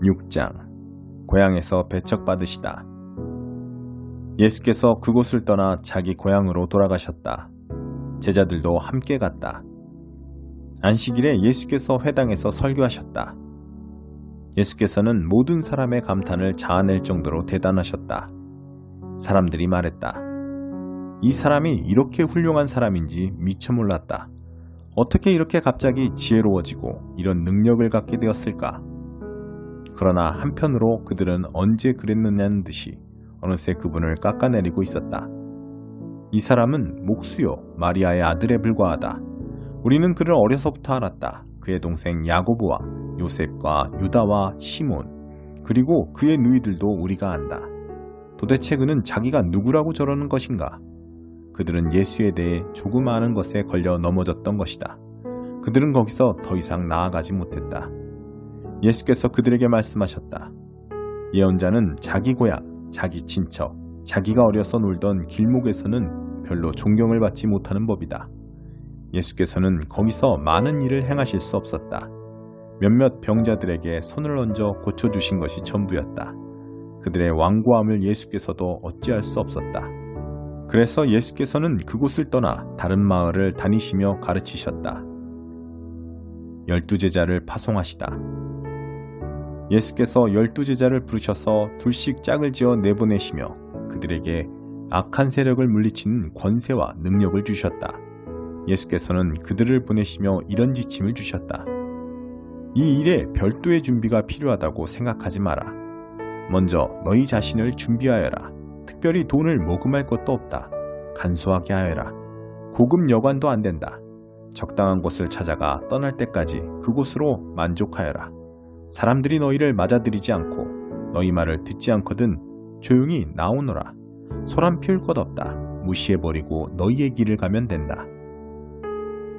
6장 고향에서 배척받으시다. 예수께서 그곳을 떠나 자기 고향으로 돌아가셨다. 제자들도 함께 갔다. 안식일에 예수께서 회당에서 설교하셨다. 예수께서는 모든 사람의 감탄을 자아낼 정도로 대단하셨다. 사람들이 말했다. 이 사람이 이렇게 훌륭한 사람인지 미처 몰랐다. 어떻게 이렇게 갑자기 지혜로워지고 이런 능력을 갖게 되었을까? 그러나 한편으로 그들은 언제 그랬느냐는 듯이 어느새 그분을 깎아내리고 있었다. 이 사람은 목수요 마리아의 아들에 불과하다. 우리는 그를 어려서부터 알았다. 그의 동생 야고보와 요셉과 유다와 시몬 그리고 그의 누이들도 우리가 안다. 도대체 그는 자기가 누구라고 저러는 것인가? 그들은 예수에 대해 조금 아는 것에 걸려 넘어졌던 것이다. 그들은 거기서 더 이상 나아가지 못했다. 예수께서 그들에게 말씀하셨다. 예언자는 자기 고향, 자기 친척, 자기가 어려서 놀던 길목에서는 별로 존경을 받지 못하는 법이다. 예수께서는 거기서 많은 일을 행하실 수 없었다. 몇몇 병자들에게 손을 얹어 고쳐주신 것이 전부였다. 그들의 완고함을 예수께서도 어찌할 수 없었다. 그래서 예수께서는 그곳을 떠나 다른 마을을 다니시며 가르치셨다. 12제자를 파송하시다. 예수께서 12제자를 부르셔서 둘씩 짝을 지어 내보내시며 그들에게 악한 세력을 물리치는 권세와 능력을 주셨다. 예수께서는 그들을 보내시며 이런 지침을 주셨다. 이 일에 별도의 준비가 필요하다고 생각하지 마라. 먼저 너희 자신을 준비하여라. 특별히 돈을 모금할 것도 없다. 간소하게 하여라. 고급 여관도 안 된다. 적당한 곳을 찾아가 떠날 때까지 그곳으로 만족하여라. 사람들이 너희를 맞아들이지 않고 너희 말을 듣지 않거든 조용히 나오너라. 소란 피울 것 없다. 무시해버리고 너희의 길을 가면 된다.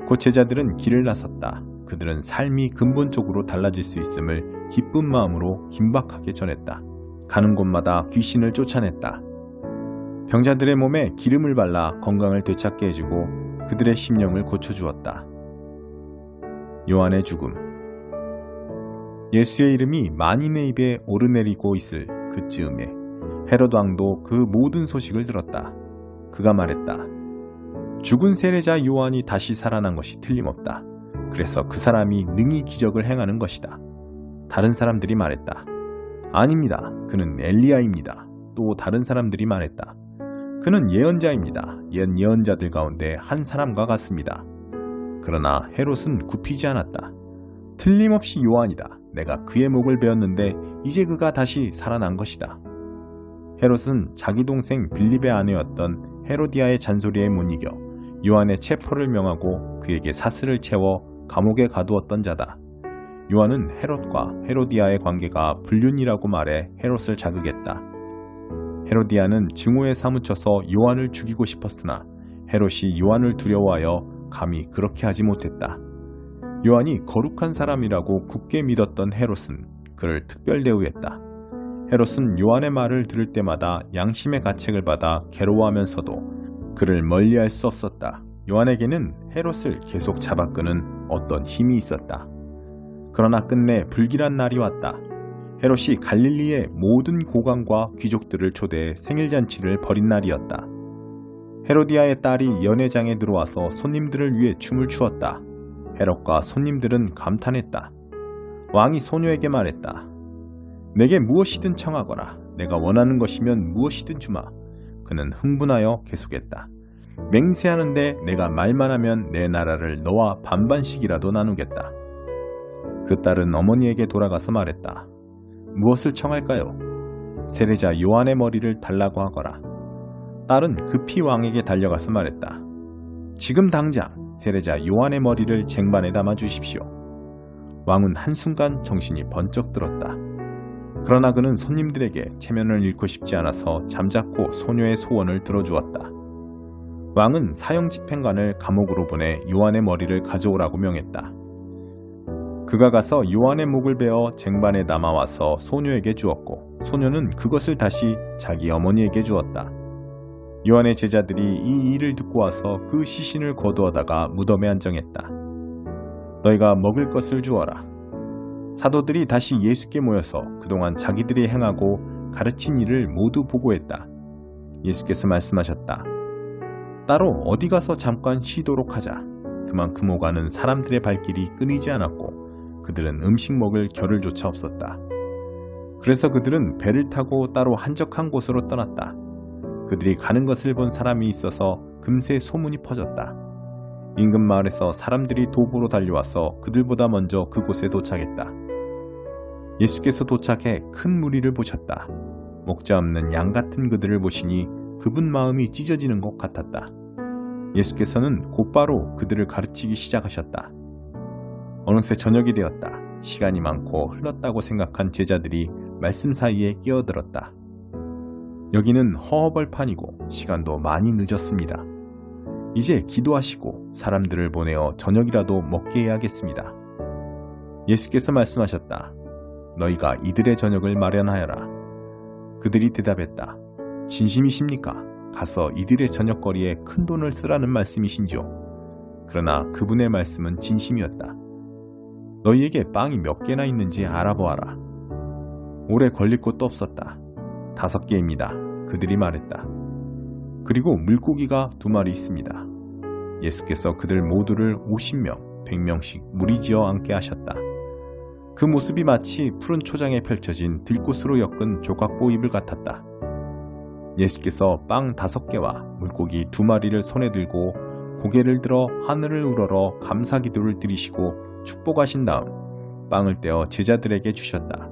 곧 제자들은 길을 나섰다. 그들은 삶이 근본적으로 달라질 수 있음을 기쁜 마음으로 긴박하게 전했다. 가는 곳마다 귀신을 쫓아냈다. 병자들의 몸에 기름을 발라 건강을 되찾게 해주고 그들의 심령을 고쳐주었다. 요한의 죽음. 예수의 이름이 만인의 입에 오르내리고 있을 그즈음에 헤롯 왕도 그 모든 소식을 들었다. 그가 말했다. 죽은 세례자 요한이 다시 살아난 것이 틀림없다. 그래서 그 사람이 능히 기적을 행하는 것이다. 다른 사람들이 말했다. 아닙니다. 그는 엘리야입니다. 또 다른 사람들이 말했다. 그는 예언자입니다. 옛 예언자들 가운데 한 사람과 같습니다. 그러나 헤롯은 굽히지 않았다. 틀림없이 요한이다. 내가 그의 목을 베었는데 이제 그가 다시 살아난 것이다. 헤롯은 자기 동생 빌립의 아내였던 헤로디아의 잔소리에 못 이겨 요한의 체포를 명하고 그에게 사슬을 채워 감옥에 가두었던 자다. 요한은 헤롯과 헤로디아의 관계가 불륜이라고 말해 헤롯을 자극했다. 헤로디아는 증오에 사무쳐서 요한을 죽이고 싶었으나 헤롯이 요한을 두려워하여 감히 그렇게 하지 못했다. 요한이 거룩한 사람이라고 굳게 믿었던 헤롯은 그를 특별 대우했다. 헤롯은 요한의 말을 들을 때마다 양심의 가책을 받아 괴로워하면서도 그를 멀리할 수 없었다. 요한에게는 헤롯을 계속 잡아끄는 어떤 힘이 있었다. 그러나 끝내 불길한 날이 왔다. 헤롯이 갈릴리의 모든 고관과 귀족들을 초대해 생일잔치를 벌인 날이었다. 헤로디아의 딸이 연회장에 들어와서 손님들을 위해 춤을 추었다. 헤롯과 손님들은 감탄했다. 왕이 소녀에게 말했다. 내게 무엇이든 청하거라. 내가 원하는 것이면 무엇이든 주마. 그는 흥분하여 계속했다. 맹세하는데 내가 말만 하면 내 나라를 너와 반반씩이라도 나누겠다. 그 딸은 어머니에게 돌아가서 말했다. 무엇을 청할까요? 세례자 요한의 머리를 달라고 하거라. 딸은 급히 왕에게 달려가서 말했다. 지금 당장 세례자 요한의 머리를 쟁반에 담아 주십시오. 왕은 한순간 정신이 번쩍 들었다. 그러나 그는 손님들에게 체면을 잃고 싶지 않아서 잠자코 소녀의 소원을 들어주었다. 왕은 사형 집행관을 감옥으로 보내 요한의 머리를 가져오라고 명했다. 그가 가서 요한의 목을 베어 쟁반에 담아와서 소녀에게 주었고 소녀는 그것을 다시 자기 어머니에게 주었다. 요한의 제자들이 이 일을 듣고 와서 그 시신을 거두어다가 무덤에 안정했다. 너희가 먹을 것을 주어라. 사도들이 다시 예수께 모여서 그동안 자기들이 행하고 가르친 일을 모두 보고했다. 예수께서 말씀하셨다. 따로 어디 가서 잠깐 쉬도록 하자. 그만큼 오가는 사람들의 발길이 끊이지 않았고 그들은 음식 먹을 겨를조차 없었다. 그래서 그들은 배를 타고 따로 한적한 곳으로 떠났다. 그들이 가는 것을 본 사람이 있어서 금세 소문이 퍼졌다. 인근 마을에서 사람들이 도보로 달려와서 그들보다 먼저 그곳에 도착했다. 예수께서 도착해 큰 무리를 보셨다. 목자 없는 양 같은 그들을 보시니 그분 마음이 찢어지는 것 같았다. 예수께서는 곧바로 그들을 가르치기 시작하셨다. 어느새 저녁이 되었다. 시간이 많고 흘렀다고 생각한 제자들이 말씀 사이에 끼어들었다. 여기는 허허벌판이고 시간도 많이 늦었습니다. 이제 기도하시고 사람들을 보내어 저녁이라도 먹게 해야겠습니다. 예수께서 말씀하셨다. 너희가 이들의 저녁을 마련하여라. 그들이 대답했다. 진심이십니까? 가서 이들의 저녁거리에 큰 돈을 쓰라는 말씀이신지요? 그러나 그분의 말씀은 진심이었다. 너희에게 빵이 몇 개나 있는지 알아보아라. 오래 걸릴 곳도 없었다. 5개입니다. 그들이 말했다. 그리고 물고기가 2마리 있습니다. 예수께서 그들 모두를 50명, 100명씩 무리지어 앉게 하셨다. 그 모습이 마치 푸른 초장에 펼쳐진 들꽃으로 엮은 조각보 이불 같았다. 예수께서 빵 5개와 물고기 2마리를 손에 들고 고개를 들어 하늘을 우러러 감사기도를 드리시고 축복하신 다음 빵을 떼어 제자들에게 주셨다.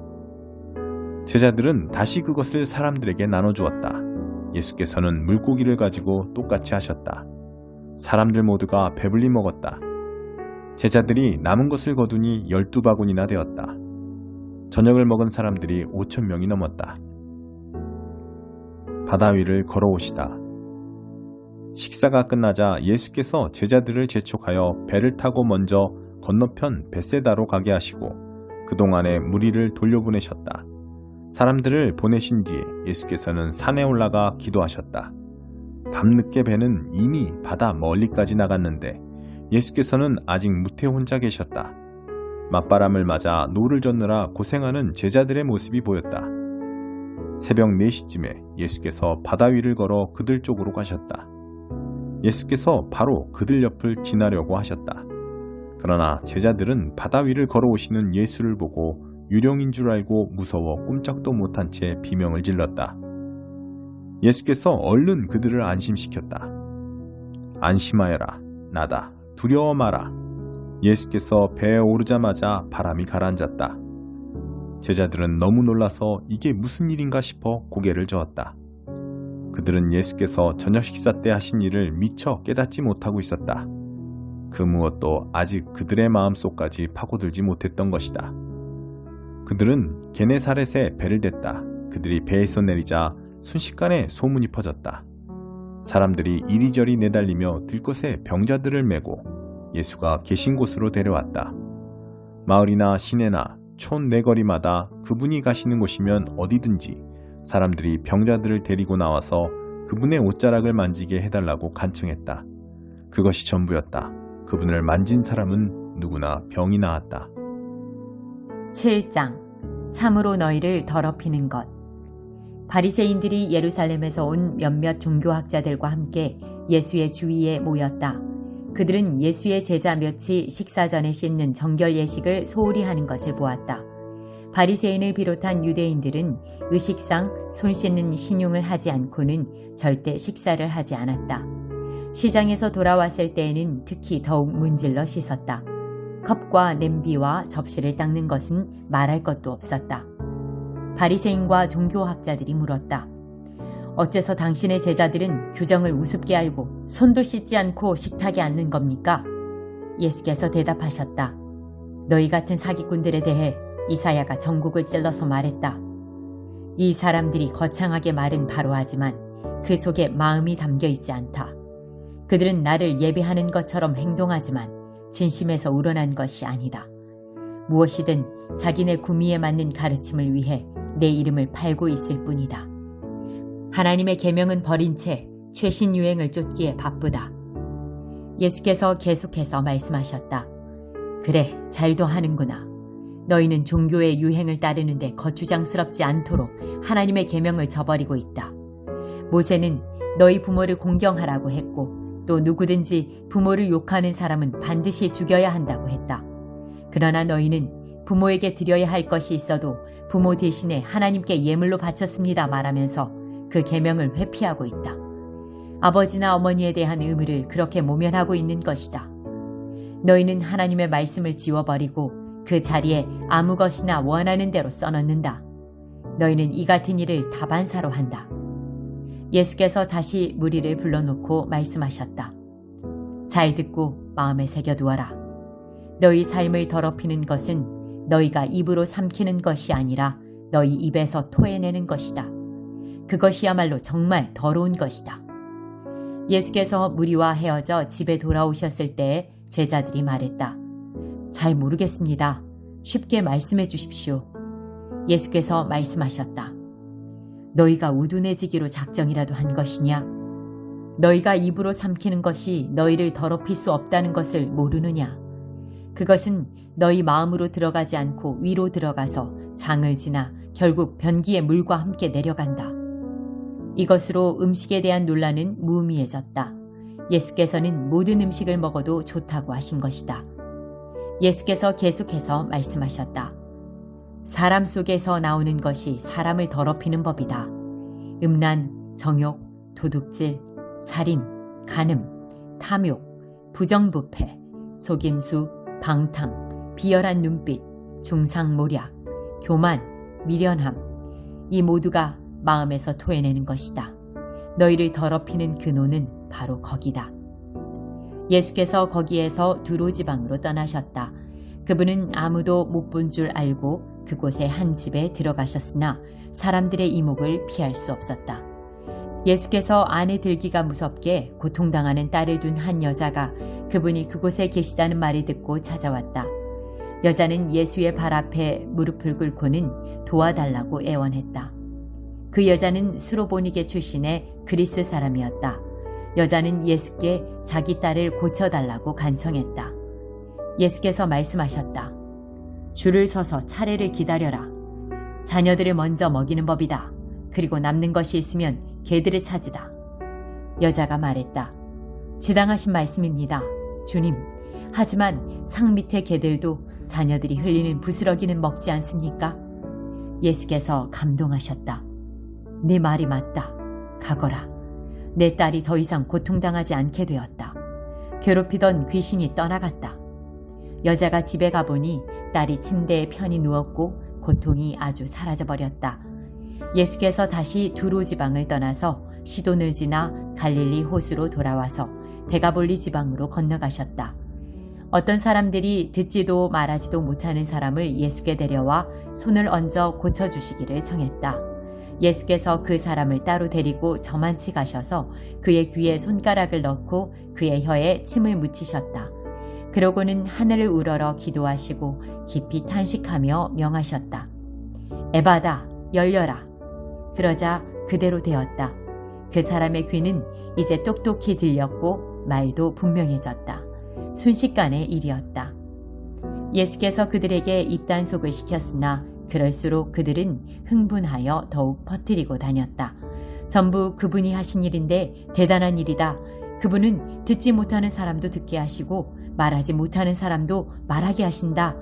제자들은 다시 그것을 사람들에게 나눠주었다. 예수께서는 물고기를 가지고 똑같이 하셨다. 사람들 모두가 배불리 먹었다. 제자들이 남은 것을 거두니 12바구니나 되었다. 저녁을 먹은 사람들이 5,000명이 넘었다. 바다 위를 걸어오시다. 식사가 끝나자 예수께서 제자들을 재촉하여 배를 타고 먼저 건너편 벳세다로 가게 하시고 그동안의 무리를 돌려보내셨다. 사람들을 보내신 뒤에 예수께서는 산에 올라가 기도하셨다. 밤늦게 배는 이미 바다 멀리까지 나갔는데 예수께서는 아직 무태 혼자 계셨다. 맞바람을 맞아 노를 젓느라 고생하는 제자들의 모습이 보였다. 새벽 4시쯤에 예수께서 바다 위를 걸어 그들 쪽으로 가셨다. 예수께서 바로 그들 옆을 지나려고 하셨다. 그러나 제자들은 바다 위를 걸어오시는 예수를 보고 유령인 줄 알고 무서워 꼼짝도 못한 채 비명을 질렀다. 예수께서 얼른 그들을 안심시켰다. 안심하여라. 나다. 두려워 마라. 예수께서 배에 오르자마자 바람이 가라앉았다. 제자들은 너무 놀라서 이게 무슨 일인가 싶어 고개를 저었다. 그들은 예수께서 저녁 식사 때 하신 일을 미처 깨닫지 못하고 있었다. 그 무엇도 아직 그들의 마음속까지 파고들지 못했던 것이다. 그들은 게네사렛에 배를 댔다. 그들이 배에서 내리자 순식간에 소문이 퍼졌다. 사람들이 이리저리 내달리며 들것에 병자들을 메고 예수가 계신 곳으로 데려왔다. 마을이나 시내나 촌 내거리마다 그분이 가시는 곳이면 어디든지 사람들이 병자들을 데리고 나와서 그분의 옷자락을 만지게 해달라고 간청했다. 그것이 전부였다. 그분을 만진 사람은 누구나 병이 나았다. 7장 참으로 너희를 더럽히는 것. 바리새인들이 예루살렘에서 온 몇몇 종교학자들과 함께 예수의 주위에 모였다. 그들은 예수의 제자 몇이 식사 전에 씻는 정결 예식을 소홀히 하는 것을 보았다. 바리새인을 비롯한 유대인들은 의식상 손 씻는 신용을 하지 않고는 절대 식사를 하지 않았다. 시장에서 돌아왔을 때에는 특히 더욱 문질러 씻었다. 컵과 냄비와 접시를 닦는 것은 말할 것도 없었다. 바리새인과 종교학자들이 물었다. 어째서 당신의 제자들은 규정을 우습게 알고 손도 씻지 않고 식탁에 앉는 겁니까? 예수께서 대답하셨다. 너희 같은 사기꾼들에 대해 이사야가 전국을 찔러서 말했다. 이 사람들이 거창하게 말은 바로 하지만 그 속에 마음이 담겨 있지 않다. 그들은 나를 예배하는 것처럼 행동하지만 진심에서 우러난 것이 아니다. 무엇이든 자기네 구미에 맞는 가르침을 위해 내 이름을 팔고 있을 뿐이다. 하나님의 계명은 버린 채 최신 유행을 쫓기에 바쁘다. 예수께서 계속해서 말씀하셨다. 그래, 잘도 하는구나. 너희는 종교의 유행을 따르는데 거추장스럽지 않도록 하나님의 계명을 저버리고 있다. 모세는 너희 부모를 공경하라고 했고 또 누구든지 부모를 욕하는 사람은 반드시 죽여야 한다고 했다. 그러나 너희는 부모에게 드려야 할 것이 있어도 부모 대신에 하나님께 예물로 바쳤습니다 말하면서 그 계명을 회피하고 있다. 아버지나 어머니에 대한 의무를 그렇게 모면하고 있는 것이다. 너희는 하나님의 말씀을 지워버리고 그 자리에 아무 것이나 원하는 대로 써넣는다. 너희는 이 같은 일을 다반사로 한다. 예수께서 다시 무리를 불러놓고 말씀하셨다. 잘 듣고 마음에 새겨두어라. 너희 삶을 더럽히는 것은 너희가 입으로 삼키는 것이 아니라 너희 입에서 토해내는 것이다. 그것이야말로 정말 더러운 것이다. 예수께서 무리와 헤어져 집에 돌아오셨을 때에 제자들이 말했다. 잘 모르겠습니다. 쉽게 말씀해 주십시오. 예수께서 말씀하셨다. 너희가 우둔해지기로 작정이라도 한 것이냐? 너희가 입으로 삼키는 것이 너희를 더럽힐 수 없다는 것을 모르느냐? 그것은 너희 마음으로 들어가지 않고 위로 들어가서 장을 지나 결국 변기의 물과 함께 내려간다. 이것으로 음식에 대한 논란은 무의미해졌다. 예수께서는 모든 음식을 먹어도 좋다고 하신 것이다. 예수께서 계속해서 말씀하셨다. 사람 속에서 나오는 것이 사람을 더럽히는 법이다. 음란, 정욕, 도둑질, 살인, 간음, 탐욕, 부정부패, 속임수, 방탕, 비열한 눈빛, 중상모략, 교만, 미련함, 이 모두가 마음에서 토해내는 것이다. 너희를 더럽히는 근원은 바로 거기다. 예수께서 거기에서 두로 지방으로 떠나셨다. 그분은 아무도 못 본 줄 알고 그곳의 한 집에 들어가셨으나 사람들의 이목을 피할 수 없었다. 예수께서 안에 들기가 무섭게 고통당하는 딸을 둔 한 여자가 그분이 그곳에 계시다는 말을 듣고 찾아왔다. 여자는 예수의 발 앞에 무릎을 꿇고는 도와달라고 애원했다. 그 여자는 수로보니게 출신의 그리스 사람이었다. 여자는 예수께 자기 딸을 고쳐달라고 간청했다. 예수께서 말씀하셨다. 줄을 서서 차례를 기다려라. 자녀들을 먼저 먹이는 법이다. 그리고 남는 것이 있으면 개들을 찾으다. 여자가 말했다. 지당하신 말씀입니다. 주님, 하지만 상 밑의 개들도 자녀들이 흘리는 부스러기는 먹지 않습니까? 예수께서 감동하셨다. 네 말이 맞다. 가거라. 내 딸이 더 이상 고통당하지 않게 되었다. 괴롭히던 귀신이 떠나갔다. 여자가 집에 가보니 딸이 침대에 편히 누웠고 고통이 아주 사라져버렸다. 예수께서 다시 두로 지방을 떠나서 시돈을 지나 갈릴리 호수로 돌아와서 데가볼리 지방으로 건너가셨다. 어떤 사람들이 듣지도 말하지도 못하는 사람을 예수께 데려와 손을 얹어 고쳐주시기를 청했다. 예수께서 그 사람을 따로 데리고 저만치 가셔서 그의 귀에 손가락을 넣고 그의 혀에 침을 묻히셨다. 그러고는 하늘을 우러러 기도하시고 깊이 탄식하며 명하셨다. 에바다, 열려라. 그러자 그대로 되었다. 그 사람의 귀는 이제 똑똑히 들렸고 말도 분명해졌다. 순식간의 일이었다. 예수께서 그들에게 입단속을 시켰으나 그럴수록 그들은 흥분하여 더욱 퍼뜨리고 다녔다. 전부 그분이 하신 일인데 대단한 일이다. 그분은 듣지 못하는 사람도 듣게 하시고 말하지 못하는 사람도 말하게 하신다.